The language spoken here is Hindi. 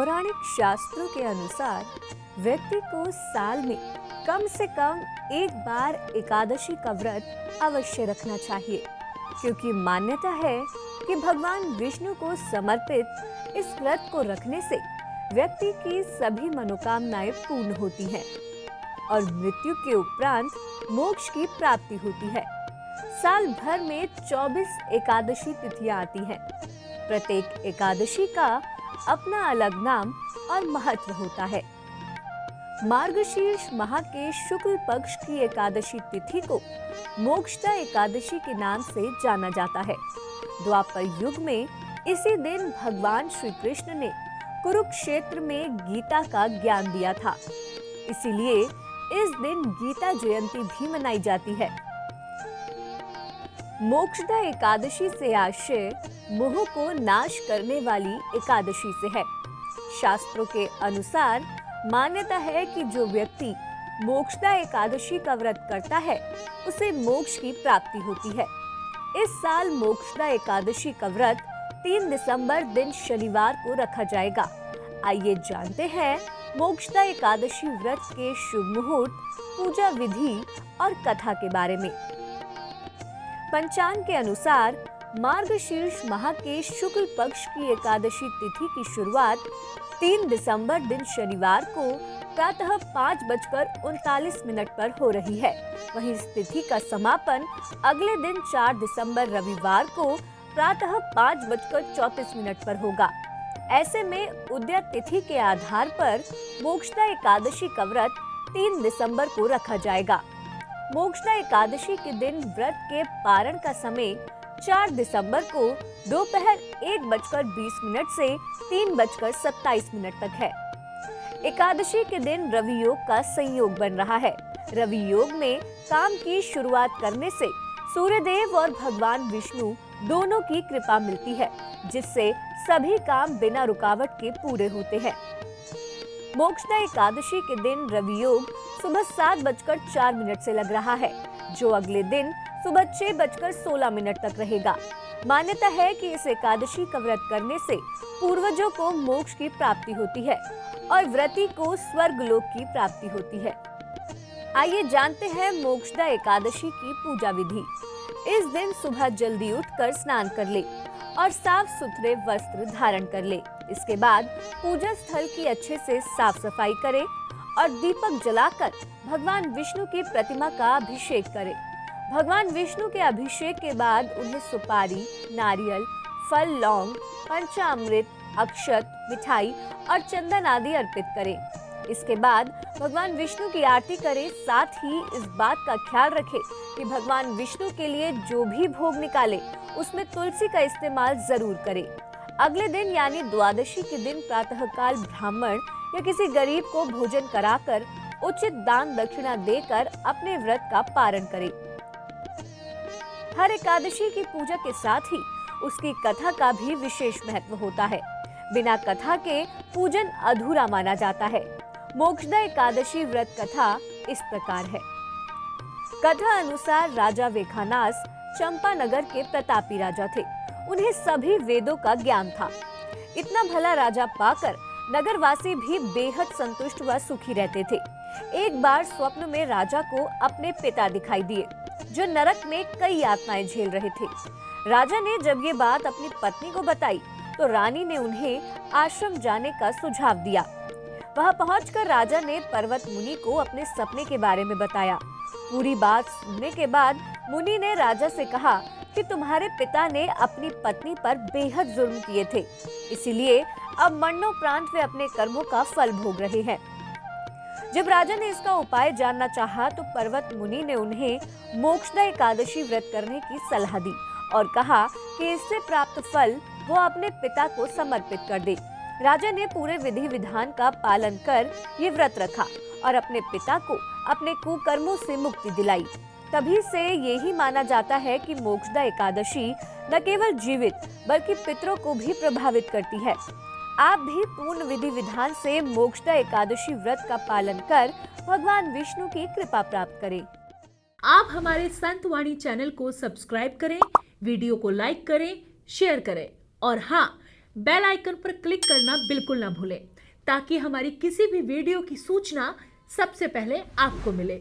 पौराणिक शास्त्रों के अनुसार व्यक्ति को साल में कम से कम एक बार एकादशी का व्रत अवश्य रखना चाहिए, क्योंकि मान्यता है कि भगवान विष्णु को समर्पित इस व्रत को रखने से व्यक्ति की सभी मनोकामनाएं पूर्ण होती हैं और मृत्यु के उपरांत मोक्ष की प्राप्ति होती है। साल भर में 24 एकादशी तिथियां आती हैं। प्रत्येक एकादशी का अपना अलग नाम और महत्व होता है। मार्गशीर्ष माह के शुक्ल पक्ष की एकादशी तिथि को मोक्षदा एकादशी के नाम से जाना जाता है। द्वापर युग में इसी दिन भगवान श्री कृष्ण ने कुरुक्षेत्र में गीता का ज्ञान दिया था। इसीलिए इस दिन गीता जयंती भी मनाई जाती है। मोक्षदा एकादशी से आशय मोह को नाश करने वाली एकादशी से है। शास्त्रों के अनुसार मान्यता है कि जो व्यक्ति मोक्षदा एकादशी का व्रत करता है उसे मोक्ष की प्राप्ति होती है। इस साल मोक्षदा एकादशी का व्रत 3 दिसंबर दिन शनिवार को रखा जाएगा। आइए जानते हैं मोक्षदा एकादशी व्रत के शुभ मुहूर्त, पूजा विधि और कथा के बारे में। पंचांग के अनुसार मार्गशीर्ष माह के शुक्ल पक्ष की एकादशी तिथि की शुरुआत 3 दिसंबर दिन शनिवार को प्रातः 5:39 पर हो रही है। वहीं इस तिथि का समापन अगले दिन 4 दिसंबर रविवार को प्रातः 5:34 पर होगा। ऐसे में उदय तिथि के आधार पर मोक्षदा एकादशी का व्रत 3 दिसंबर को रखा जाएगा। मोक्षदा एकादशी के दिन व्रत के पारण का समय 4 दिसंबर को दोपहर 1:20 से 3:27 तक है। एकादशी के दिन रवि योग का संयोग बन रहा है। रवि योग में काम की शुरुआत करने से सूर्यदेव और भगवान विष्णु दोनों की कृपा मिलती है, जिससे सभी काम बिना रुकावट के पूरे होते हैं। मोक्षदा एकादशी के दिन रवि योग सुबह 7:04 से लग रहा है, जो अगले दिन सुबह 6:16 तक रहेगा। मान्यता है कि इस एकादशी का व्रत करने से पूर्वजों को मोक्ष की प्राप्ति होती है और व्रती को स्वर्गलोक की प्राप्ति होती है। आइए जानते हैं मोक्षदा एकादशी की पूजा विधि। इस दिन सुबह जल्दी उठकर स्नान कर ले और साफ सुथरे वस्त्र धारण कर ले। इसके बाद पूजा स्थल की अच्छे से साफ सफाई करे और दीपक जलाकर भगवान विष्णु की प्रतिमा का अभिषेक करे। भगवान विष्णु के अभिषेक के बाद उन्हें सुपारी, नारियल, फल, लौंग, पंचामृत, अक्षत, मिठाई और चंदन आदि अर्पित करें। इसके बाद भगवान विष्णु की आरती करें। साथ ही इस बात का ख्याल रखें कि भगवान विष्णु के लिए जो भी भोग निकाले उसमें तुलसी का इस्तेमाल जरूर करें। अगले दिन यानी द्वादशी के दिन प्रातःकाल ब्राह्मण या किसी गरीब को भोजन कराकर उचित दान दक्षिणा देकर अपने व्रत का पारण करें। हर एकादशी की पूजा के साथ ही उसकी कथा का भी विशेष महत्व होता है। बिना कथा के पूजन अधूरा माना जाता है। मोक्षदा एकादशी व्रत कथा इस प्रकार है। कथा अनुसार राजा वेखानास चंपानगर के प्रतापी राजा थे। उन्हें सभी वेदों का ज्ञान था। इतना भला राजा पाकर नगरवासी भी बेहद संतुष्ट व सुखी रहते थे। एक बार स्वप्न में राजा को अपने पिता दिखाई दिए, जो नरक में कई यातनाएं झेल रहे थे। राजा ने जब ये बात अपनी पत्नी को बताई तो रानी ने उन्हें आश्रम जाने का सुझाव दिया। वहां पहुंचकर राजा ने पर्वत मुनि को अपने सपने के बारे में बताया। पूरी बात सुनने के बाद मुनि ने राजा से कहा कि तुम्हारे पिता ने अपनी पत्नी पर बेहद जुल्म किए थे, इसीलिए अब मरणोपरांत वे अपने कर्मों का फल भोग रहे हैं। जब राजा ने इसका उपाय जानना चाहा तो पर्वत मुनि ने उन्हें मोक्षदा एकादशी व्रत करने की सलाह दी और कहा कि इससे प्राप्त फल वो अपने पिता को समर्पित कर दे। राजा ने पूरे विधि विधान का पालन कर ये व्रत रखा और अपने पिता को अपने कुकर्मों से मुक्ति दिलाई। तभी से यही माना जाता है कि मोक्षदा एकादशी न केवल जीवित बल्कि पितरों को भी प्रभावित करती है। आप भी पूर्ण विधि विधान से मोक्षदा एकादशी व्रत का पालन कर भगवान विष्णु की कृपा प्राप्त करें। आप हमारे संत वाणी चैनल को सब्सक्राइब करें, वीडियो को लाइक करें, शेयर करें और हाँ, बेल आइकन पर क्लिक करना बिल्कुल ना भूलें ताकि हमारी किसी भी वीडियो की सूचना सबसे पहले आपको मिले।